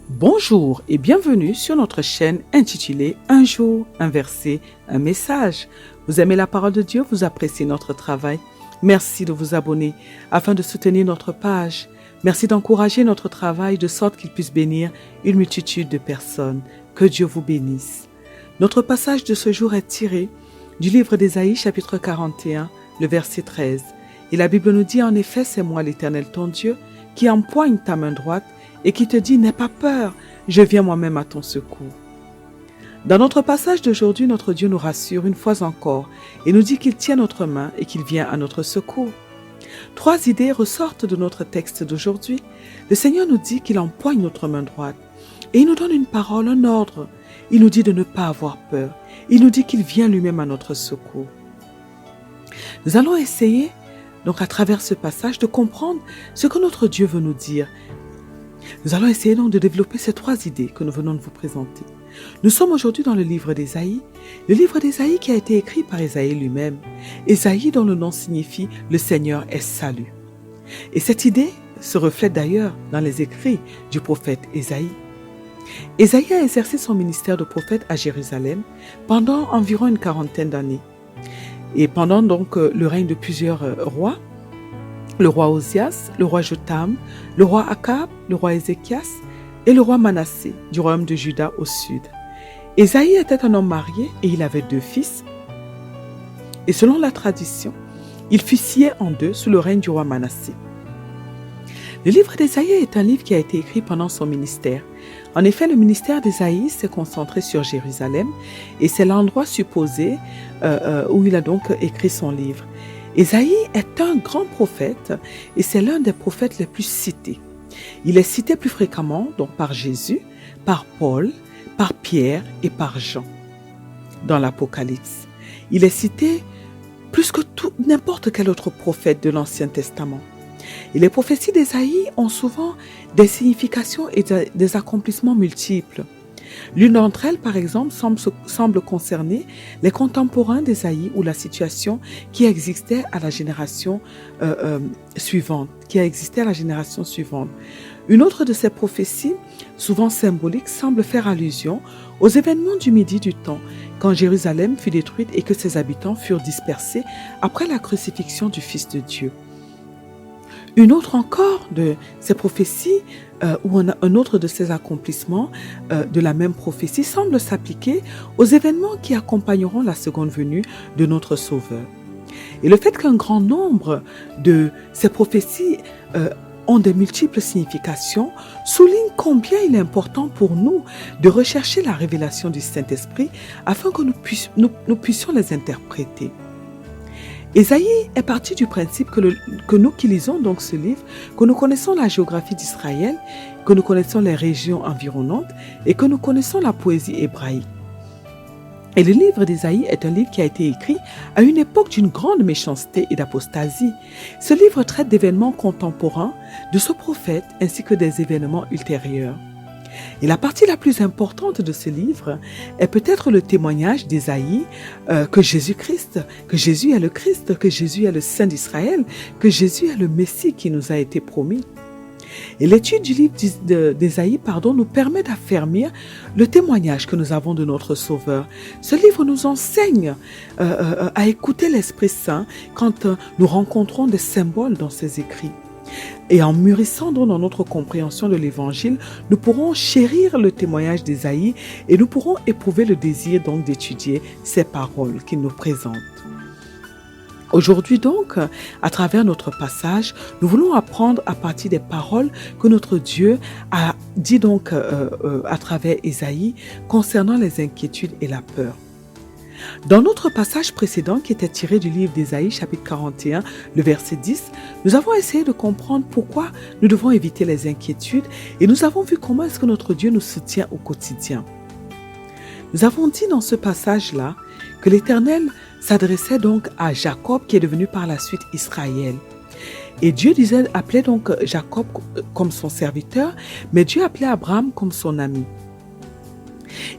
Bonjour et bienvenue sur notre chaîne intitulée Un jour, un verset, un message. Vous aimez la parole de Dieu, vous appréciez notre travail. Merci de vous abonner afin de soutenir notre page. Merci d'encourager notre travail de sorte qu'il puisse bénir une multitude de personnes. Que Dieu vous bénisse. Notre passage de ce jour est tiré du livre d'Ésaïe chapitre 41, le verset 13. Et la Bible nous dit en effet, c'est moi l'Éternel ton Dieu qui empoigne ta main droite et qui te dit, n'aie pas peur, je viens moi-même à ton secours. Dans notre passage d'aujourd'hui, notre Dieu nous rassure une fois encore et nous dit qu'il tient notre main et qu'il vient à notre secours. 3 idées ressortent de notre texte d'aujourd'hui. Le Seigneur nous dit qu'il empoigne notre main droite et il nous donne une parole, un ordre. Il nous dit de ne pas avoir peur. Il nous dit qu'il vient lui-même à notre secours. Nous allons essayer, donc à travers ce passage, de comprendre ce que notre Dieu veut nous dire. Nous allons essayer donc de développer ces 3 idées que nous venons de vous présenter. Nous sommes aujourd'hui dans le livre d'Ésaïe, qui a été écrit par Ésaïe lui-même. Ésaïe dont le nom signifie « Le Seigneur est salut ». Et cette idée se reflète d'ailleurs dans les écrits du prophète Ésaïe. Ésaïe a exercé son ministère de prophète à Jérusalem pendant environ une 40aine d'années. Et pendant donc le règne de plusieurs rois, le roi Osias, le roi Jotam, le roi Akab, le roi Ézéchias et le roi Manassé du royaume de Juda au sud. Ésaïe était un homme marié et il avait 2 fils. Et selon la tradition, il fut scié en 2 sous le règne du roi Manassé. Le livre d'Ésaïe est un livre qui a été écrit pendant son ministère. En effet, le ministère d'Ésaïe s'est concentré sur Jérusalem et c'est l'endroit supposé où il a donc écrit son livre. Ésaïe est un grand prophète et c'est l'un des prophètes les plus cités. Il est cité plus fréquemment donc par Jésus, par Paul, par Pierre et par Jean dans l'Apocalypse. Il est cité plus que n'importe quel autre prophète de l'Ancien Testament. Et les prophéties d'Ésaïe ont souvent des significations et des accomplissements multiples. L'une d'entre elles, par exemple, semble concerner les contemporains d'Ésaïe ou la situation qui existait à la génération suivante. Une autre de ces prophéties, souvent symboliques, semble faire allusion aux événements du Midi du temps, quand Jérusalem fut détruite et que ses habitants furent dispersés après la crucifixion du Fils de Dieu. Une autre encore de ces prophéties ou un autre de ces accomplissements de la même prophétie semble s'appliquer aux événements qui accompagneront la seconde venue de notre Sauveur. Et le fait qu'un grand nombre de ces prophéties ont de multiples significations souligne combien il est important pour nous de rechercher la révélation du Saint-Esprit afin que nous puissions les interpréter. Ésaïe est parti du principe que nous qui lisons donc ce livre, que nous connaissons la géographie d'Israël, que nous connaissons les régions environnantes et que nous connaissons la poésie hébraïque. Et le livre d'Ésaïe est un livre qui a été écrit à une époque d'une grande méchanceté et d'apostasie. Ce livre traite d'événements contemporains de ce prophète ainsi que des événements ultérieurs. Et la partie la plus importante de ce livre est peut-être le témoignage d'Ésaïe que Jésus est le Christ, que Jésus est le Saint d'Israël, que Jésus est le Messie qui nous a été promis. Et l'étude du livre d'Ésaïe nous permet d'affermir le témoignage que nous avons de notre Sauveur. Ce livre nous enseigne à écouter l'Esprit Saint quand nous rencontrons des symboles dans ses écrits. Et en mûrissant dans notre compréhension de l'Évangile, nous pourrons chérir le témoignage d'Ésaïe et nous pourrons éprouver le désir donc d'étudier ces paroles qu'il nous présente. Aujourd'hui donc, à travers notre passage, nous voulons apprendre à partir des paroles que notre Dieu a dit donc à travers Ésaïe concernant les inquiétudes et la peur. Dans notre passage précédent qui était tiré du livre d'Ésaïe chapitre 41, le verset 10, nous avons essayé de comprendre pourquoi nous devons éviter les inquiétudes et nous avons vu comment est-ce que notre Dieu nous soutient au quotidien. Nous avons dit dans ce passage-là que l'Éternel s'adressait donc à Jacob qui est devenu par la suite Israël. Et Dieu appelait donc Jacob comme son serviteur, mais Dieu appelait Abraham comme son ami.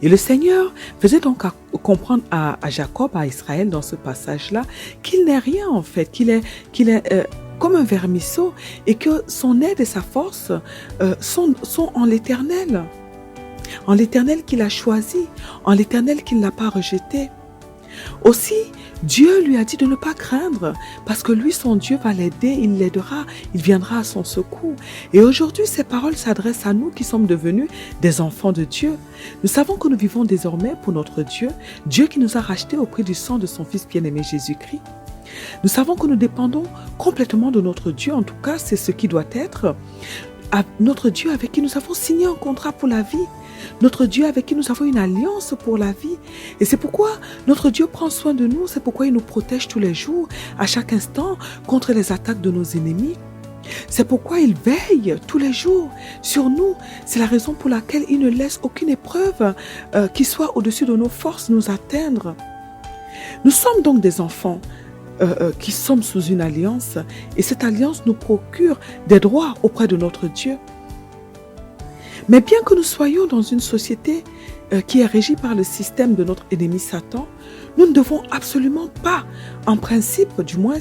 Et le Seigneur faisait donc comprendre à Jacob, à Israël, dans ce passage-là, qu'il n'est rien en fait, qu'il est comme un vermisseau et que son aide et sa force sont en l'Éternel. En l'Éternel qu'il a choisi, en l'Éternel qu'il n'a pas rejeté. Aussi, Dieu lui a dit de ne pas craindre, parce que lui, son Dieu, va l'aider, il l'aidera, il viendra à son secours. Et aujourd'hui, ces paroles s'adressent à nous qui sommes devenus des enfants de Dieu. Nous savons que nous vivons désormais pour notre Dieu, Dieu qui nous a rachetés au prix du sang de son Fils bien-aimé Jésus-Christ. Nous savons que nous dépendons complètement de notre Dieu, en tout cas, c'est ce qui doit être. Notre Dieu avec qui nous avons signé un contrat pour la vie. Notre Dieu avec qui nous avons une alliance pour la vie. Et c'est pourquoi notre Dieu prend soin de nous, c'est pourquoi il nous protège tous les jours, à chaque instant, contre les attaques de nos ennemis. C'est pourquoi il veille tous les jours sur nous. C'est la raison pour laquelle il ne laisse aucune épreuve qui soit au-dessus de nos forces nous atteindre. Nous sommes donc des enfants qui sommes sous une alliance et cette alliance nous procure des droits auprès de notre Dieu. Mais bien que nous soyons dans une société qui est régie par le système de notre ennemi Satan, nous ne devons absolument pas, en principe du moins,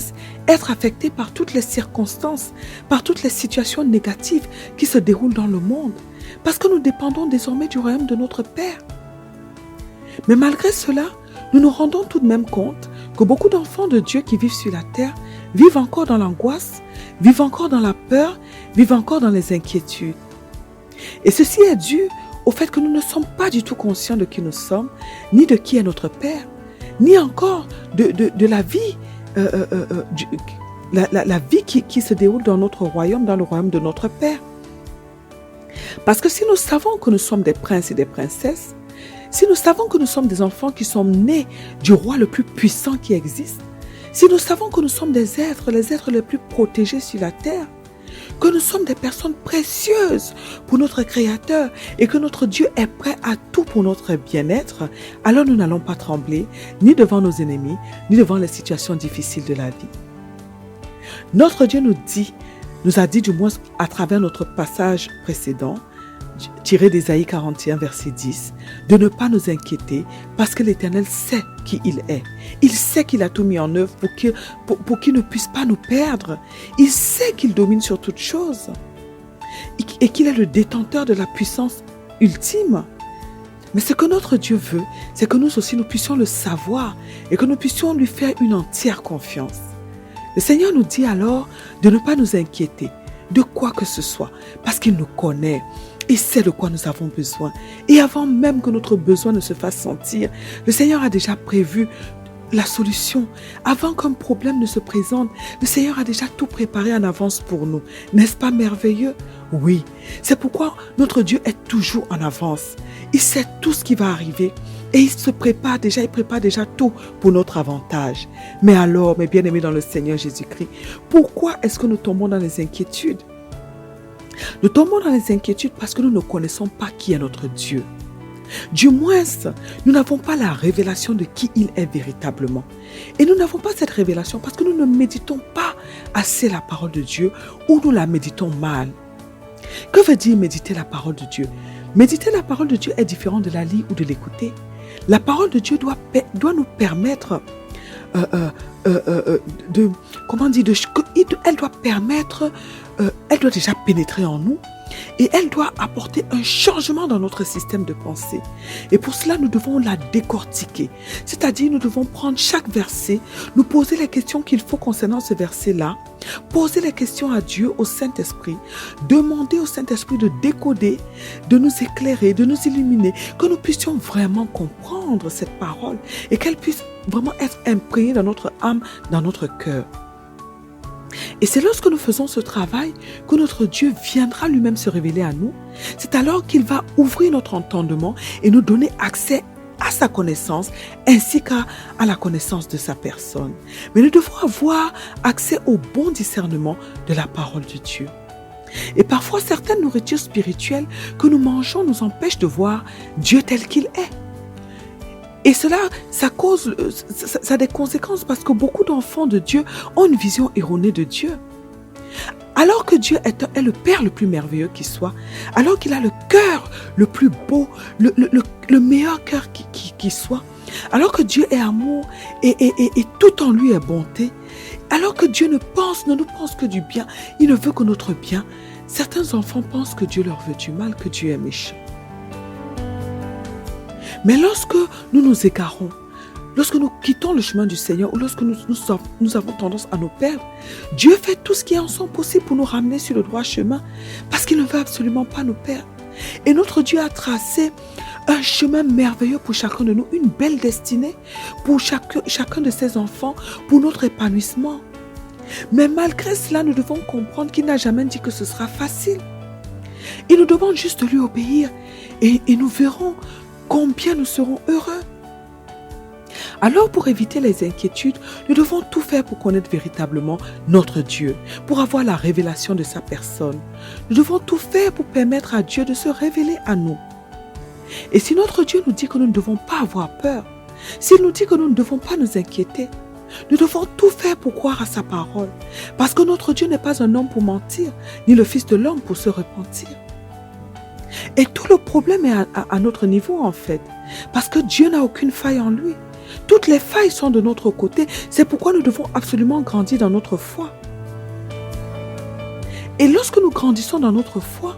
être affectés par toutes les circonstances, par toutes les situations négatives qui se déroulent dans le monde, parce que nous dépendons désormais du royaume de notre Père. Mais malgré cela, nous nous rendons tout de même compte que beaucoup d'enfants de Dieu qui vivent sur la terre vivent encore dans l'angoisse, vivent encore dans la peur, vivent encore dans les inquiétudes. Et ceci est dû au fait que nous ne sommes pas du tout conscients de qui nous sommes, ni de qui est notre Père, ni encore de la vie, la vie qui se déroule dans notre royaume, dans le royaume de notre Père. Parce que si nous savons que nous sommes des princes et des princesses, si nous savons que nous sommes des enfants qui sont nés du roi le plus puissant qui existe, si nous savons que nous sommes les êtres les plus protégés sur la terre, que nous sommes des personnes précieuses pour notre Créateur et que notre Dieu est prêt à tout pour notre bien-être, alors nous n'allons pas trembler ni devant nos ennemis, ni devant les situations difficiles de la vie. Notre Dieu nous a dit du moins à travers notre passage précédent, tiré d'Ésaïe 41, verset 10, de ne pas nous inquiéter parce que l'Éternel sait qui il est. Il sait qu'il a tout mis en œuvre pour qu'il ne puisse pas nous perdre. Il sait qu'il domine sur toutes choses et qu'il est le détenteur de la puissance ultime. Mais ce que notre Dieu veut, c'est que nous aussi nous puissions le savoir et que nous puissions lui faire une entière confiance. Le Seigneur nous dit alors de ne pas nous inquiéter de quoi que ce soit parce qu'il nous connaît. Il sait de quoi nous avons besoin. Et avant même que notre besoin ne se fasse sentir, le Seigneur a déjà prévu la solution. Avant qu'un problème ne se présente, le Seigneur a déjà tout préparé en avance pour nous. N'est-ce pas merveilleux? Oui, c'est pourquoi notre Dieu est toujours en avance. Il sait tout ce qui va arriver et il prépare déjà tout pour notre avantage. Mais alors, mes bien-aimés dans le Seigneur Jésus-Christ, pourquoi est-ce que nous tombons dans les inquiétudes? Nous tombons dans les inquiétudes parce que nous ne connaissons pas qui est notre Dieu. Du moins, nous n'avons pas la révélation de qui il est véritablement. Et nous n'avons pas cette révélation parce que nous ne méditons pas assez la parole de Dieu ou nous la méditons mal. Que veut dire méditer la parole de Dieu? Méditer la parole de Dieu est différent de la lire ou de l'écouter. La parole de Dieu doit nous permettre elle doit déjà pénétrer en nous et elle doit apporter un changement dans notre système de pensée. Et pour cela, nous devons la décortiquer. C'est-à-dire, nous devons prendre chaque verset, nous poser les questions qu'il faut concernant ce verset-là, poser les questions à Dieu, au Saint-Esprit, demander au Saint-Esprit de décoder, de nous éclairer, de nous illuminer, que nous puissions vraiment comprendre cette parole et qu'elle puisse vraiment être imprégnée dans notre âme, dans notre cœur. Et c'est lorsque nous faisons ce travail que notre Dieu viendra lui-même se révéler à nous. C'est alors qu'il va ouvrir notre entendement et nous donner accès à sa connaissance ainsi qu'à la connaissance de sa personne. Mais nous devons avoir accès au bon discernement de la parole de Dieu. Et parfois, certaines nourritures spirituelles que nous mangeons nous empêchent de voir Dieu tel qu'il est. Et cela, ça a des conséquences parce que beaucoup d'enfants de Dieu ont une vision erronée de Dieu. Alors que Dieu est le Père le plus merveilleux qui soit, alors qu'il a le cœur le plus beau, le meilleur cœur qui soit, alors que Dieu est amour et tout en lui est bonté, Alors que Dieu ne nous pense que du bien. Il ne veut que notre bien. Certains enfants pensent que Dieu leur veut du mal, que Dieu est méchant. Mais lorsque nous nous égarons, lorsque nous quittons le chemin du Seigneur ou lorsque nous avons tendance à nous perdre, Dieu fait tout ce qui est en son possible pour nous ramener sur le droit chemin parce qu'il ne veut absolument pas nous perdre. Et notre Dieu a tracé un chemin merveilleux pour chacun de nous, une belle destinée pour chacun de ses enfants, pour notre épanouissement. Mais malgré cela, nous devons comprendre qu'il n'a jamais dit que ce sera facile. Il nous demande juste de lui obéir et nous verrons combien nous serons heureux. Alors pour éviter les inquiétudes, nous devons tout faire pour connaître véritablement notre Dieu, pour avoir la révélation de sa personne. Nous devons tout faire pour permettre à Dieu de se révéler à nous. Et si notre Dieu nous dit que nous ne devons pas avoir peur, s'il nous dit que nous ne devons pas nous inquiéter, nous devons tout faire pour croire à sa parole. Parce que notre Dieu n'est pas un homme pour mentir, ni le fils de l'homme pour se repentir. Et tout le problème est à notre niveau en fait. Parce que Dieu n'a aucune faille en lui. Toutes les failles sont de notre côté. C'est pourquoi nous devons absolument grandir dans notre foi. Et lorsque nous grandissons dans notre foi,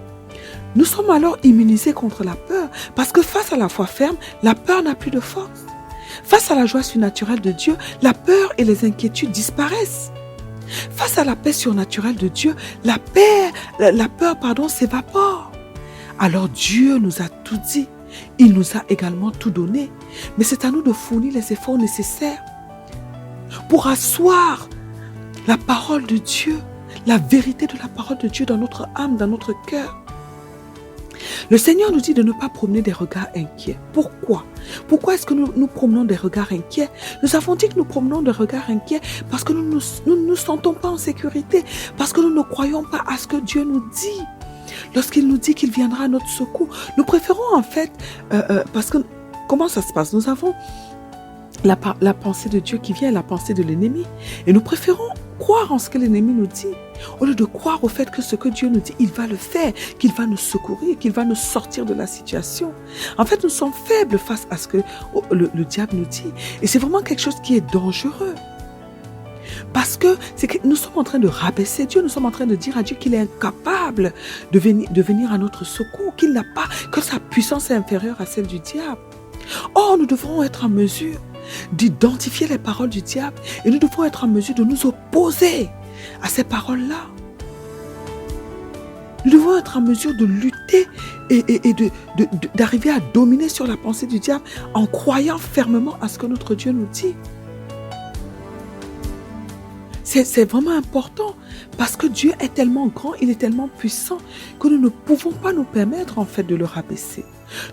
nous sommes alors immunisés contre la peur. Parce que face à la foi ferme, la peur n'a plus de force. Face à la joie surnaturelle de Dieu, la peur et les inquiétudes disparaissent. Face à la paix surnaturelle de Dieu, la peur s'évapore. Alors Dieu nous a tout dit. Il nous a également tout donné. Mais c'est à nous de fournir les efforts nécessaires pour asseoir la parole de Dieu, la vérité de la parole de Dieu dans notre âme, dans notre cœur. Le Seigneur nous dit de ne pas promener des regards inquiets. Pourquoi? Pourquoi est-ce que nous promenons des regards inquiets? Nous avons dit que nous promenons des regards inquiets parce que nous ne nous sentons pas en sécurité, parce que nous ne croyons pas à ce que Dieu nous dit. Lorsqu'il nous dit qu'il viendra à notre secours, nous préférons en fait, parce que comment ça se passe? Nous avons la pensée de Dieu qui vient et la pensée de l'ennemi. Et nous préférons croire en ce que l'ennemi nous dit, au lieu de croire au fait que ce que Dieu nous dit, il va le faire, qu'il va nous secourir, qu'il va nous sortir de la situation. En fait, nous sommes faibles face à ce que le diable nous dit. Et c'est vraiment quelque chose qui est dangereux. Parce que nous sommes en train de rabaisser Dieu, nous sommes en train de dire à Dieu qu'il est incapable de venir à notre secours, qu'il n'a pas, que sa puissance est inférieure à celle du diable. Or, nous devrons être en mesure d'identifier les paroles du diable et nous devons être en mesure de nous opposer à ces paroles-là. Nous devons être en mesure de lutter et d'arriver à dominer sur la pensée du diable en croyant fermement à ce que notre Dieu nous dit. C'est vraiment important parce que Dieu est tellement grand, il est tellement puissant que nous ne pouvons pas nous permettre en fait de le rabaisser.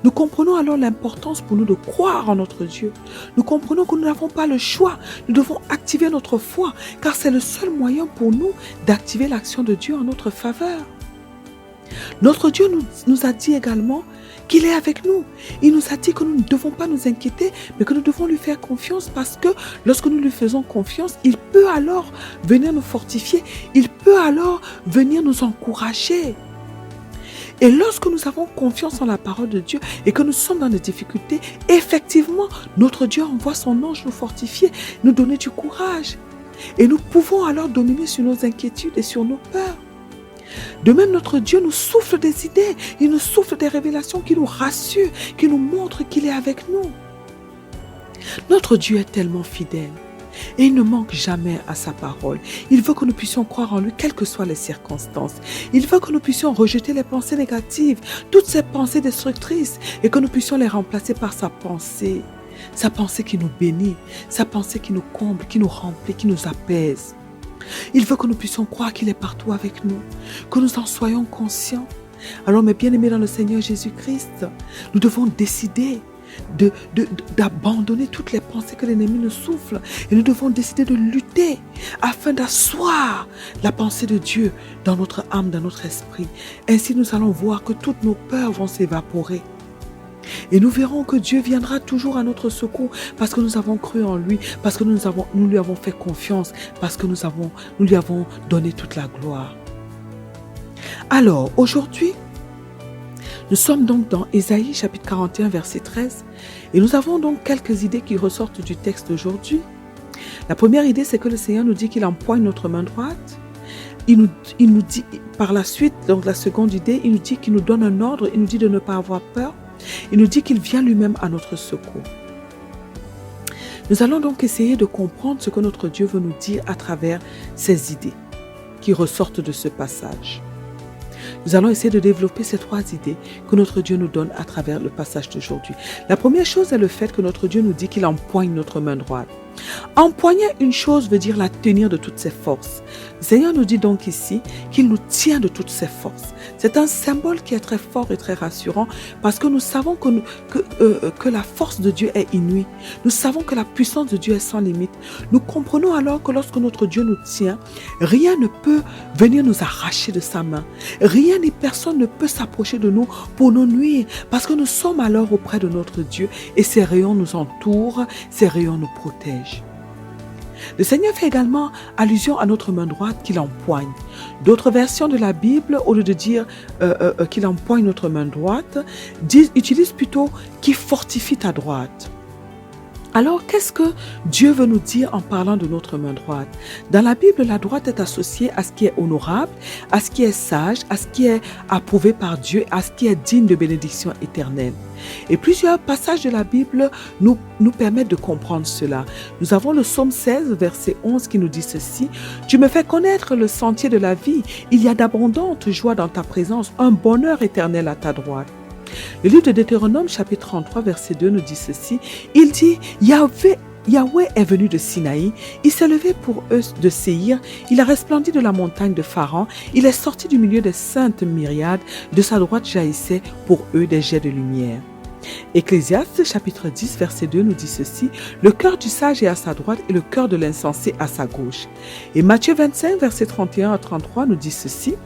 Nous comprenons alors l'importance pour nous de croire en notre Dieu. Nous comprenons que nous n'avons pas le choix. Nous devons activer notre foi car c'est le seul moyen pour nous d'activer l'action de Dieu en notre faveur. Notre Dieu nous a dit également qu'il est avec nous. Il nous a dit que nous ne devons pas nous inquiéter, mais que nous devons lui faire confiance parce que lorsque nous lui faisons confiance, il peut alors venir nous fortifier, il peut alors venir nous encourager. Et lorsque nous avons confiance en la parole de Dieu et que nous sommes dans des difficultés, effectivement, notre Dieu envoie son ange nous fortifier, nous donner du courage. Et nous pouvons alors dominer sur nos inquiétudes et sur nos peurs. De même, notre Dieu nous souffle des idées, il nous souffle des révélations qui nous rassurent, qui nous montrent qu'il est avec nous. Notre Dieu est tellement fidèle et il ne manque jamais à sa parole. Il veut que nous puissions croire en lui, quelles que soient les circonstances. Il veut que nous puissions rejeter les pensées négatives, toutes ces pensées destructrices, et que nous puissions les remplacer par sa pensée qui nous bénit, sa pensée qui nous comble, qui nous remplit, qui nous apaise. Il veut que nous puissions croire qu'il est partout avec nous, que nous en soyons conscients. Alors mes bien-aimés dans le Seigneur Jésus-Christ, nous devons décider d'abandonner toutes les pensées que l'ennemi nous souffle et nous devons décider de lutter afin d'asseoir la pensée de Dieu dans notre âme, dans notre esprit. Ainsi nous allons voir que toutes nos peurs vont s'évaporer. Et nous verrons que Dieu viendra toujours à notre secours parce que nous avons cru en lui, parce que nous lui avons fait confiance, parce que nous lui avons donné toute la gloire. Alors, aujourd'hui, nous sommes donc dans Ésaïe chapitre 41 verset 13 et nous avons donc quelques idées qui ressortent du texte d'aujourd'hui. La première idée, c'est que le Seigneur nous dit qu'il empoigne notre main droite. Il nous dit par la suite, donc la seconde idée, il nous dit qu'il nous donne un ordre, il nous dit de ne pas avoir peur. Il nous dit qu'il vient lui-même à notre secours. Nous allons donc essayer de comprendre ce que notre Dieu veut nous dire à travers ces idées qui ressortent de ce passage. Nous allons essayer de développer ces 3 idées que notre Dieu nous donne à travers le passage d'aujourd'hui. La première chose est le fait que notre Dieu nous dit qu'il empoigne notre main droite. Empoigner une chose veut dire la tenir de toutes ses forces. Le Seigneur nous dit donc ici qu'il nous tient de toutes ses forces. C'est un symbole qui est très fort et très rassurant parce que nous savons que la force de Dieu est inouïe. Nous savons que la puissance de Dieu est sans limite. Nous comprenons alors que lorsque notre Dieu nous tient, rien ne peut venir nous arracher de sa main. Rien ni personne ne peut s'approcher de nous pour nous nuire parce que nous sommes alors auprès de notre Dieu et ses rayons nous entourent, ses rayons nous protègent. Le Seigneur fait également allusion à notre main droite qu'il empoigne. D'autres versions de la Bible, au lieu de dire qu'il empoigne notre main droite, utilisent plutôt qu'il fortifie ta droite. Alors, qu'est-ce que Dieu veut nous dire en parlant de notre main droite? Dans la Bible, la droite est associée à ce qui est honorable, à ce qui est sage, à ce qui est approuvé par Dieu, à ce qui est digne de bénédiction éternelle. Et plusieurs passages de la Bible nous permettent de comprendre cela. Nous avons le psaume 16, verset 11 qui nous dit ceci: « Tu me fais connaître le sentier de la vie. Il y a d'abondantes joies dans ta présence, un bonheur éternel à ta droite. » Le livre de Deutéronome, chapitre 33, verset 2 nous dit ceci. Il dit, Yahweh est venu de Sinaï, il s'est levé pour eux de Séhir, il a resplendi de la montagne de Pharan, il est sorti du milieu des saintes myriades, de sa droite jaillissaient pour eux des jets de lumière. Ecclésiaste, chapitre 10, verset 2 nous dit ceci: « Le cœur du sage est à sa droite et le cœur de l'insensé à sa gauche. » Et Matthieu 25, verset 31 à 33 nous dit ceci.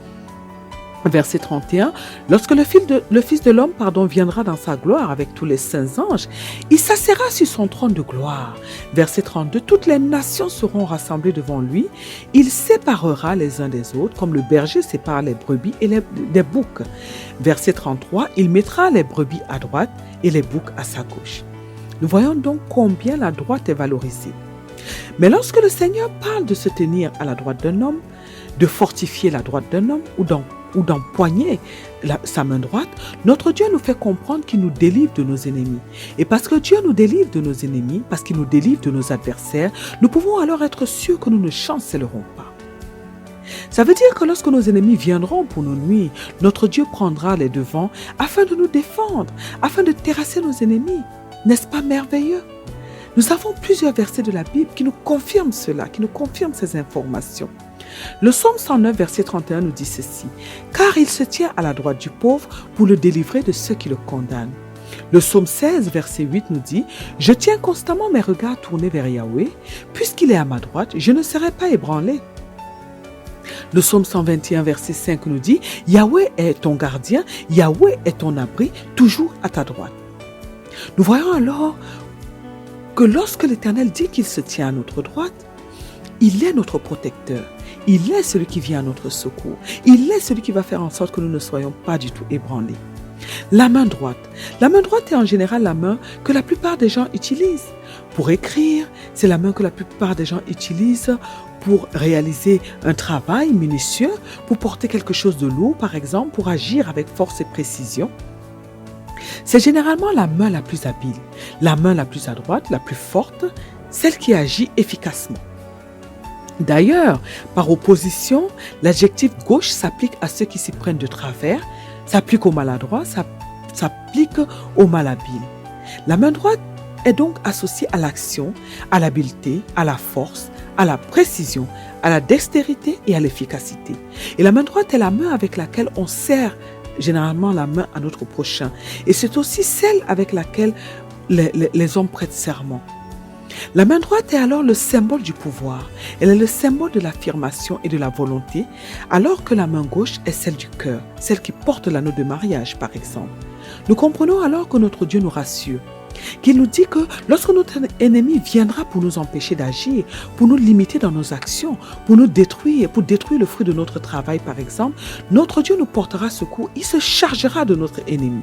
Verset 31, lorsque le Fils de l'homme viendra dans sa gloire avec tous les saints anges, il s'assiera sur son trône de gloire. Verset 32, toutes les nations seront rassemblées devant lui. Il séparera les uns des autres, comme le berger sépare les brebis et des boucs. Verset 33, il mettra les brebis à droite et les boucs à sa gauche. Nous voyons donc combien la droite est valorisée. Mais lorsque le Seigneur parle de se tenir à la droite d'un homme, de fortifier la droite d'un homme ou d'empoigner sa main droite, notre Dieu nous fait comprendre qu'il nous délivre de nos ennemis. Et parce que Dieu nous délivre de nos ennemis, parce qu'il nous délivre de nos adversaires, nous pouvons alors être sûrs que nous ne chancellerons pas. Ça veut dire que lorsque nos ennemis viendront pour nous nuire, notre Dieu prendra les devants afin de nous défendre, afin de terrasser nos ennemis. N'est-ce pas merveilleux? Nous avons plusieurs versets de la Bible qui nous confirment cela, qui nous confirment ces informations. Le psaume 109, verset 31 nous dit ceci: « Car il se tient à la droite du pauvre pour le délivrer de ceux qui le condamnent. » Le psaume 16, verset 8 nous dit: « Je tiens constamment mes regards tournés vers Yahweh, puisqu'il est à ma droite, je ne serai pas ébranlé. » Le psaume 121, verset 5 nous dit: « Yahweh est ton gardien, Yahweh est ton abri, toujours à ta droite. » Nous voyons alors que lorsque l'Éternel dit qu'il se tient à notre droite, il est notre protecteur. Il est celui qui vient à notre secours. Il est celui qui va faire en sorte que nous ne soyons pas du tout ébranlés. La main droite. La main droite est en général la main que la plupart des gens utilisent. Pour écrire, c'est la main que la plupart des gens utilisent pour réaliser un travail minutieux, pour porter quelque chose de lourd par exemple, pour agir avec force et précision. C'est généralement la main la plus habile, la main la plus adroite, la plus forte, celle qui agit efficacement. D'ailleurs, par opposition, l'adjectif gauche s'applique à ceux qui s'y prennent de travers, s'applique aux maladroits, s'applique aux malhabiles. La main droite est donc associée à l'action, à l'habileté, à la force, à la précision, à la dextérité et à l'efficacité. Et la main droite est la main avec laquelle on serre généralement la main à notre prochain. Et c'est aussi celle avec laquelle les hommes prêtent serment. La main droite est alors le symbole du pouvoir. Elle est le symbole de l'affirmation et de la volonté, alors que la main gauche est celle du cœur, celle qui porte l'anneau de mariage par exemple. Nous comprenons alors que notre Dieu nous rassure, qu'il nous dit que lorsque notre ennemi viendra pour nous empêcher d'agir, pour nous limiter dans nos actions, pour nous détruire, pour détruire le fruit de notre travail par exemple, notre Dieu nous portera secours, il se chargera de notre ennemi.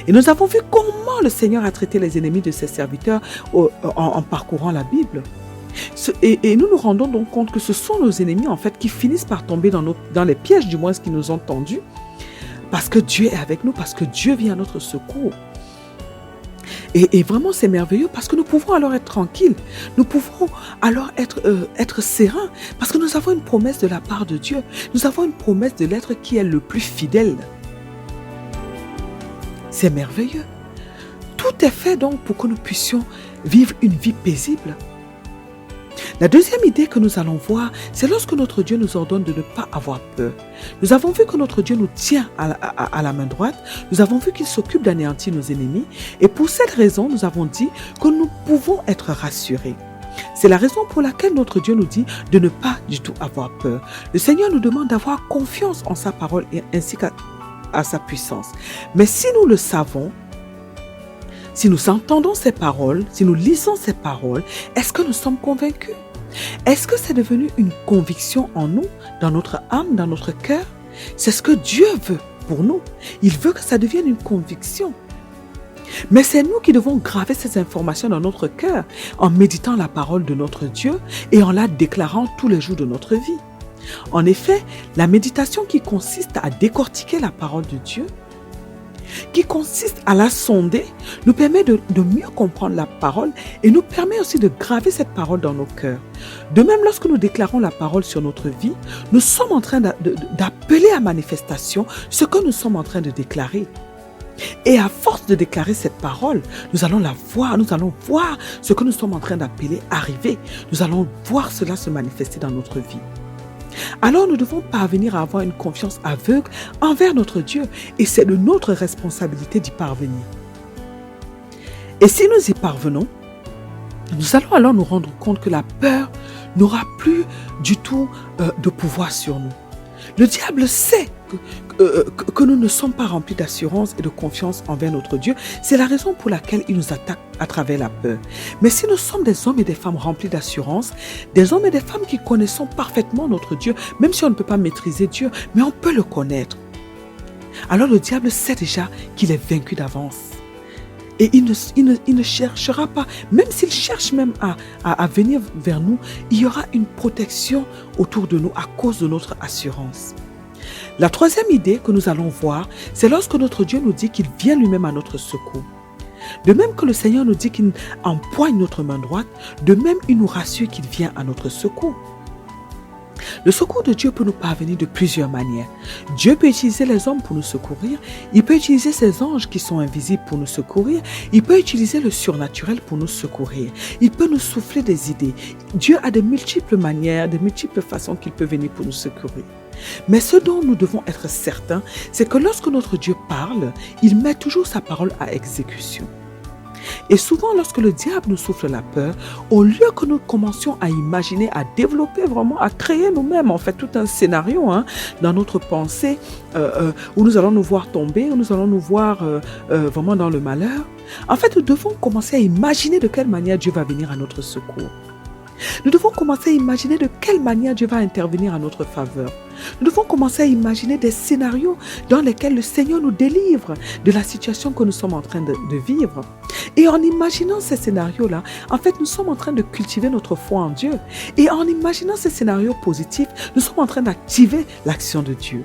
Et nous avons vu comment le Seigneur a traité les ennemis de ses serviteurs en parcourant la Bible. Et nous nous rendons donc compte que ce sont nos ennemis en fait qui finissent par tomber dans les pièges du moins qui nous ont tendus, parce que Dieu est avec nous, parce que Dieu vient à notre secours. Et vraiment c'est merveilleux parce que nous pouvons alors être tranquilles, nous pouvons alors être sereins, parce que nous avons une promesse de la part de Dieu, nous avons une promesse de l'être qui est le plus fidèle. C'est merveilleux. Tout est fait donc pour que nous puissions vivre une vie paisible. La deuxième idée que nous allons voir, c'est lorsque notre Dieu nous ordonne de ne pas avoir peur. Nous avons vu que notre Dieu nous tient à la main droite, nous avons vu qu'il s'occupe d'anéantir nos ennemis, et pour cette raison, nous avons dit que nous pouvons être rassurés. C'est la raison pour laquelle notre Dieu nous dit de ne pas du tout avoir peur. Le Seigneur nous demande d'avoir confiance en sa parole et ainsi qu'à sa puissance. Mais si nous le savons, si nous entendons ces paroles, si nous lisons ces paroles, est-ce que nous sommes convaincus? Est-ce que c'est devenu une conviction en nous, dans notre âme, dans notre cœur? C'est ce que Dieu veut pour nous. Il veut que ça devienne une conviction. Mais c'est nous qui devons graver ces informations dans notre cœur en méditant la parole de notre Dieu et en la déclarant tous les jours de notre vie. En effet, la méditation qui consiste à décortiquer la parole de Dieu, qui consiste à la sonder, nous permet de mieux comprendre la parole et nous permet aussi de graver cette parole dans nos cœurs. De même, lorsque nous déclarons la parole sur notre vie, nous sommes en train d'appeler à manifestation ce que nous sommes en train de déclarer. Et à force de déclarer cette parole, nous allons la voir, nous allons voir ce que nous sommes en train d'appeler arriver. Nous allons voir cela se manifester dans notre vie. Alors nous devons parvenir à avoir une confiance aveugle envers notre Dieu et c'est de notre responsabilité d'y parvenir. Et si nous y parvenons, nous allons alors nous rendre compte que la peur n'aura plus du tout de pouvoir sur nous. Le diable sait que nous ne sommes pas remplis d'assurance et de confiance envers notre Dieu. C'est la raison pour laquelle il nous attaque à travers la peur. Mais si nous sommes des hommes et des femmes remplis d'assurance, des hommes et des femmes qui connaissons parfaitement notre Dieu, même si on ne peut pas maîtriser Dieu, mais on peut le connaître, alors le diable sait déjà qu'il est vaincu d'avance. Et il ne cherchera pas, même s'il cherche même à venir vers nous, il y aura une protection autour de nous à cause de notre assurance. La troisième idée que nous allons voir, c'est lorsque notre Dieu nous dit qu'il vient lui-même à notre secours. De même que le Seigneur nous dit qu'il empoigne notre main droite, de même il nous rassure qu'il vient à notre secours. Le secours de Dieu peut nous parvenir de plusieurs manières. Dieu peut utiliser les hommes pour nous secourir, il peut utiliser ses anges qui sont invisibles pour nous secourir, il peut utiliser le surnaturel pour nous secourir, il peut nous souffler des idées. Dieu a de multiples manières, de multiples façons qu'il peut venir pour nous secourir. Mais ce dont nous devons être certains, c'est que lorsque notre Dieu parle, il met toujours sa parole à exécution. Et souvent, lorsque le diable nous souffle la peur, au lieu que nous commencions à imaginer, à développer vraiment, à créer nous-mêmes, en fait, tout un scénario dans notre pensée, où nous allons nous voir tomber, où nous allons nous voir vraiment dans le malheur, en fait, nous devons commencer à imaginer de quelle manière Dieu va venir à notre secours. Nous devons commencer à imaginer de quelle manière Dieu va intervenir à notre faveur. Nous devons commencer à imaginer des scénarios dans lesquels le Seigneur nous délivre de la situation que nous sommes en train de vivre. Et en imaginant ces scénarios-là, en fait, nous sommes en train de cultiver notre foi en Dieu. Et en imaginant ces scénarios positifs, nous sommes en train d'activer l'action de Dieu.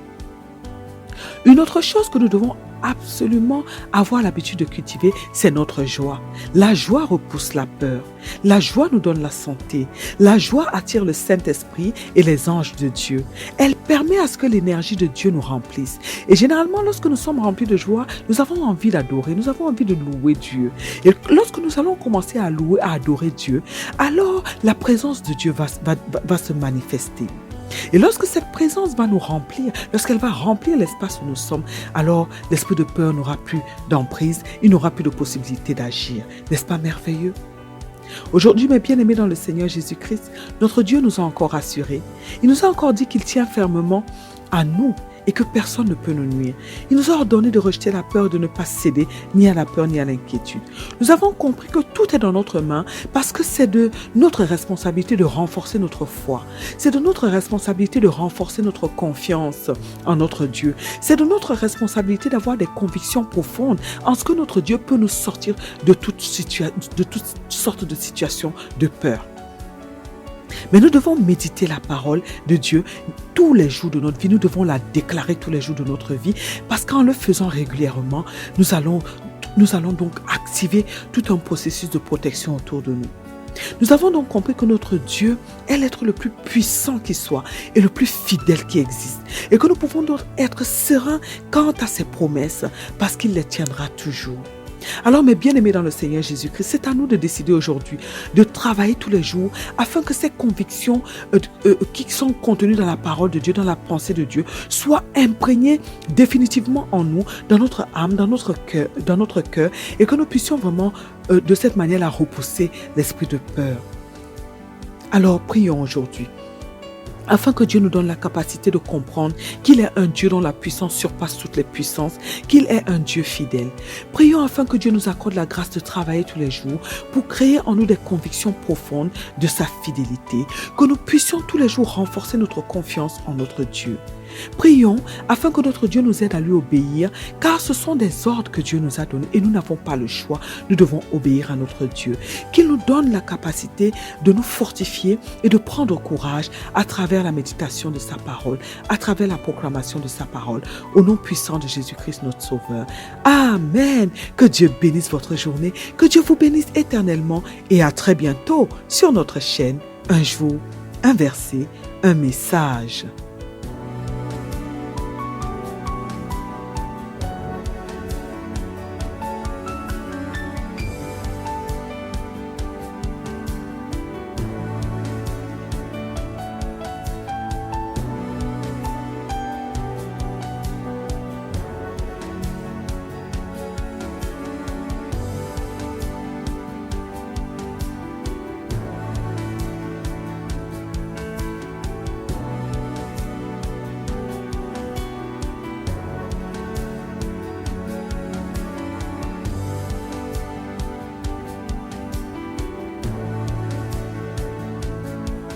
Une autre chose que nous devons absolument avoir l'habitude de cultiver, c'est notre joie. La joie repousse la peur. La joie nous donne la santé. La joie attire le Saint-Esprit et les anges de Dieu. Elle permet à ce que l'énergie de Dieu nous remplisse. Et généralement, lorsque nous sommes remplis de joie, nous avons envie d'adorer, nous avons envie de louer Dieu. Et lorsque nous allons commencer à louer, à adorer Dieu, alors la présence de Dieu va se manifester. Et lorsque cette présence va nous remplir, lorsqu'elle va remplir l'espace où nous sommes, alors l'esprit de peur n'aura plus d'emprise, il n'aura plus de possibilité d'agir. N'est-ce pas merveilleux? Aujourd'hui, mes bien-aimés dans le Seigneur Jésus-Christ, notre Dieu nous a encore rassurés. Il nous a encore dit qu'il tient fermement à nous et que personne ne peut nous nuire. Il nous a ordonné de rejeter la peur, de ne pas céder ni à la peur ni à l'inquiétude. Nous avons compris que tout est dans notre main parce que c'est de notre responsabilité de renforcer notre foi. C'est de notre responsabilité de renforcer notre confiance en notre Dieu. C'est de notre responsabilité d'avoir des convictions profondes en ce que notre Dieu peut nous sortir de toute sorte de situation de peur. Mais nous devons méditer la parole de Dieu tous les jours de notre vie. Nous devons la déclarer tous les jours de notre vie parce qu'en le faisant régulièrement, nous allons donc activer tout un processus de protection autour de nous. Nous avons donc compris que notre Dieu est l'être le plus puissant qui soit et le plus fidèle qui existe. Et que nous pouvons donc être sereins quant à ses promesses parce qu'il les tiendra toujours. Alors mes bien-aimés dans le Seigneur Jésus-Christ, c'est à nous de décider aujourd'hui de travailler tous les jours afin que ces convictions qui sont contenues dans la parole de Dieu, dans la pensée de Dieu, soient imprégnées définitivement en nous, dans notre âme, dans notre cœur, et que nous puissions vraiment de cette manière-là repousser l'esprit de peur. Alors prions aujourd'hui, afin que Dieu nous donne la capacité de comprendre qu'il est un Dieu dont la puissance surpasse toutes les puissances, qu'il est un Dieu fidèle. Prions afin que Dieu nous accorde la grâce de travailler tous les jours pour créer en nous des convictions profondes de sa fidélité, que nous puissions tous les jours renforcer notre confiance en notre Dieu. Prions afin que notre Dieu nous aide à lui obéir, car ce sont des ordres que Dieu nous a donnés et nous n'avons pas le choix. Nous devons obéir à notre Dieu. Qu'il nous donne la capacité de nous fortifier et de prendre courage à travers la méditation de sa parole, à travers la proclamation de sa parole, au nom puissant de Jésus-Christ notre Sauveur. Amen. Que Dieu bénisse votre journée, que Dieu vous bénisse éternellement et à très bientôt sur notre chaîne. Un jour, un verset, un message.